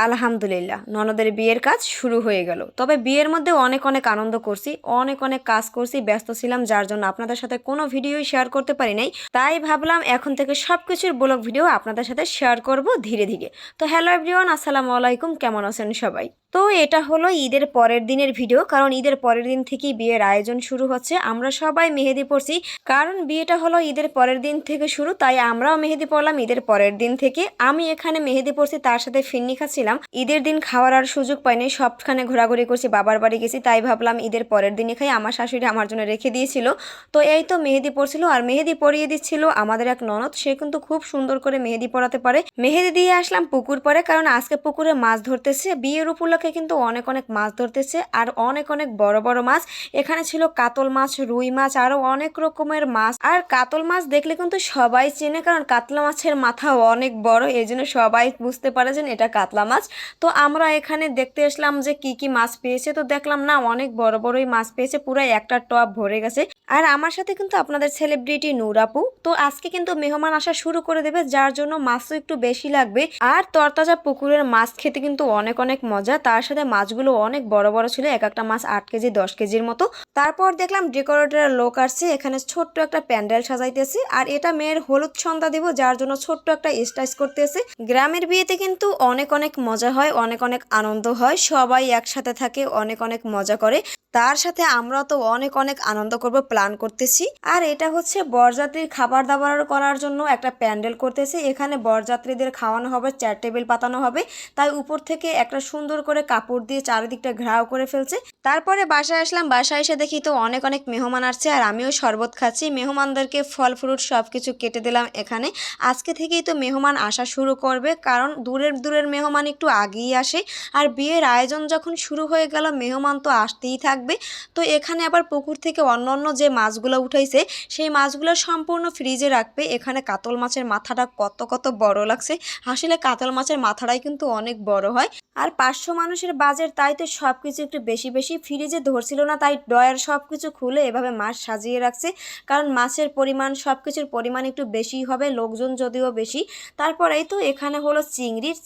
আলহামদুলিল্লাহ ননদের বিয়ের কাজ শুরু হয়ে গেল। তবে বিয়ের মধ্যে অনেক অনেক আনন্দ করছি, অনেক অনেক কাজ করছি, ব্যস্ত ছিলাম, যার জন্য আপনাদের সাথে কোনো ভিডিওই শেয়ার করতে পারি নাই। তাই ভাবলাম এখন থেকে সবকিছুর ব্লগ ভিডিও আপনাদের সাথে শেয়ার করব ধীরে ধীরে। তো হ্যালো এভরিওয়ান, আসসালামু আলাইকুম, কেমন আছেন সবাই? তো এটা হলো ঈদের পরের দিনের ভিডিও, কারণ ঈদের পরের দিন থেকেই বিয়ের আয়োজন শুরু হচ্ছে। আমরা সবাই মেহেদি পড়ছি, কারণ বিয়েটা হলো ঈদের পরের দিন থেকে শুরু, তাই আমরাও মেহেদি পড়লাম ঈদের পরের দিন থেকে। আমি এখানে মেহেদি পড়ছি, তার সাথে ফিন্নি খাচ্ছিলাম। ঈদের দিন খাওয়ার আর সুযোগ পাইনি, সবখানে ঘোরাঘুরি করছি, বাবার বাড়ি গেছি, তাই ভাবলাম ঈদের পরের দিনে খাই। আমার শাশুড়ি আমার জন্য রেখে দিয়েছিল। তো এই তো মেহেদি পড়ছিল, আর মেহেদি পরিয়ে দিচ্ছিল আমাদের এক ননদ। সে কিন্তু খুব সুন্দর করে মেহেদি পরাতে পারে। মেহেদি দিয়ে আসলাম পুকুর পরে, কারণ আজকে পুকুরে মাছ ধরতেছে। বিয়ের উপলক্ষে কিন্তু অনেক অনেক মাছ ধরতেছে, আর অনেক অনেক বড় বড় মাছ। এখানে ছিল কাতল মাছ, রুই মাছ, আরো অনেক রকমের মাছ। আর কাতল মাছ দেখলে কিন্তু সবাই চেনে, কারণ কাতলা মাছের মাথা অনেক বড়, এই জন্য সবাই বুঝতে পারে যে এটা কাতলা মাছ। তো আমরা এখানে দেখতে আসলাম যে কি কি মাছ পেয়েছে। তো দেখলাম না, অনেক বড় বড়ই মাছ পেয়েছে, পুরো একটা টব ভরে গেছে। আর আমার সাথে কিন্তু আপনাদের সেলিব্রিটি নূর আপু। তো আজকে কিন্তু মেহমান আসা শুরু করে দেবে, যার জন্য মাছও একটু বেশি লাগবে। আর তরতাজা পুকুরের মাছ খেতে কিন্তু অনেক অনেক মজা। তার সাথে মাছগুলো অনেক বড় বড় ছিল, এক একটা মাছ 8 কেজি 10 কেজির মতো। তারপর দেখলাম ডেকোরেটরের লোক আসছে, এখানে ছোট্ট একটা প্যান্ডেল সাজাইতেছে। আর এটা মেয়ের হলুদ সন্ধ্যা দিব, যার জন্য ছোট্ট একটা স্টাইজ করতেছে। গ্রামের বিয়েতে কিন্তু অনেক অনেক মজা হয়, অনেক অনেক আনন্দ হয়, সবাই একসাথে থাকে, অনেক অনেক মজা করে। তার সাথে আমরা তো অনেক অনেক আনন্দ করব প্ল্যান করতেছি। আর এটা হচ্ছে বরযাত্রীর খাবার দাবার করার জন্য একটা প্যান্ডেল করতেছে। এখানে বরযাত্রীদের খাওয়ানো হবে, 4 টেবিল পাতানো হবে। তাই উপর থেকে একটা সুন্দর করে কাপড় দিয়ে চারিদিকটা ঘেরাও করে ফেলছে। তারপরে বাসায় আসলাম, বাসায় এসে দেখি তো অনেক অনেক মেহমান আসছে, আর আমিও শরবত খাচ্ছি। মেহমানদেরকে ফল ফ্রুট সবকিছু কেটে দিলাম এখানে। আজকে থেকেই তো মেহমান আসা শুরু করবে, কারণ দূরের দূরের মেহমান একটু আগেই আসে। আর বিয়ের আয়োজন যখন শুরু হয়ে গেল, মেহমান তো আসতেই থাকবে। তো এখানে আবার পুকুর থেকে অন্যান্য যে মাছগুলো উঠাইছে, সেই মাছগুলো সম্পূর্ণ ফ্রিজে রাখবে। এখানে কাতল মাছের মাথাটা কত কত বড় লাগছে। আসলে কাতল মাছের মাথাটাই কিন্তু অনেক বড় হয়। আর 500 মানুষের বাজেট, তাই তো সবকিছু একটু বেশি বেশি। ফ্রিজে ধরছিল না, তাই ডয়ার সবকিছু খুলে এভাবে মাছ সাজিয়ে রাখছে, কারণ মাছের পরিমাণ, সবকিছুর পরিমাণ একটু বেশি হবে, লোকজন যদিও বেশি। তারপরেই তো এখানে হলো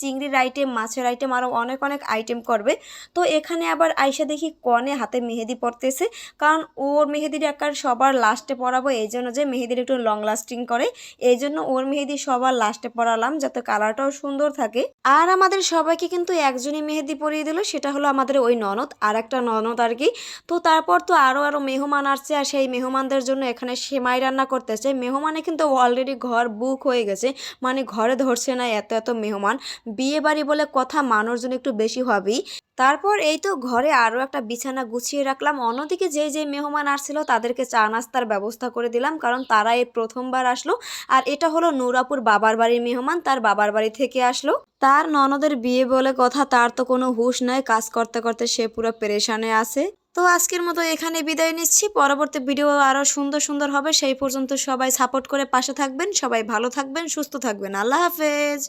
চিংড়ির আইটেম, মাছের আইটেম, আরও অনেক অনেক আইটেম করবে। তো এখানে আবার আইসা দেখি কনে হাতে মেহেদি পড়তেছে, কারণ ওর মেহেদির আকার সবার লাস্টে পরাবো, এই জন্য যে মেহেদির একটু লং লাস্টিং করে, এই জন্য ওর মেহেদি সবার লাস্টে পরালাম, যাতে কালারটাও সুন্দর থাকে। আর আমাদের সবাইকে কিন্তু একজনই মেহেদি পরিয়ে দিল, সেটা হলো আমাদের ওই ননদ, আর একটা ননদ আর কি। তো তারপর তো আরো মেহমান আসছে, আর সেই মেহমানদের জন্য এখানে সেমাই রান্না করতেছে। মেহমানে কিন্তু অলরেডি ঘর বুক হয়ে গেছে, মানে ঘরে ধরছে না, এত এত মেহমান। বিয়ে বাড়ি বলে কথা, মানুষজন একটু বেশি হবেই। তারপর এই তো ঘরে আরও একটা বিছানা গুছিয়ে রাখলাম। অন্যদিকে যেই মেহমান আসছিল তাদেরকে চা নাস্তার ব্যবস্থা করে দিলাম, কারণ তারা এই প্রথমবার আসলো। আর এটা হলো নূরাপুর বাবার বাড়ির মেহমান, তার বাবার বাড়ি থেকে আসলো। তার ননদের বিয়ে বলে কথা, তার তো কোনো হুঁশ নাই, কাজ করতে করতে সে পুরো পেরেশানে আছে। তো আজকের মতো এখানে বিদায় নিচ্ছি, পরবর্তী ভিডিও আরও সুন্দর সুন্দর হবে। সেই পর্যন্ত সবাই সাপোর্ট করে পাশে থাকবেন, সবাই ভালো থাকবেন, সুস্থ থাকবেন। আল্লাহ হাফেজ।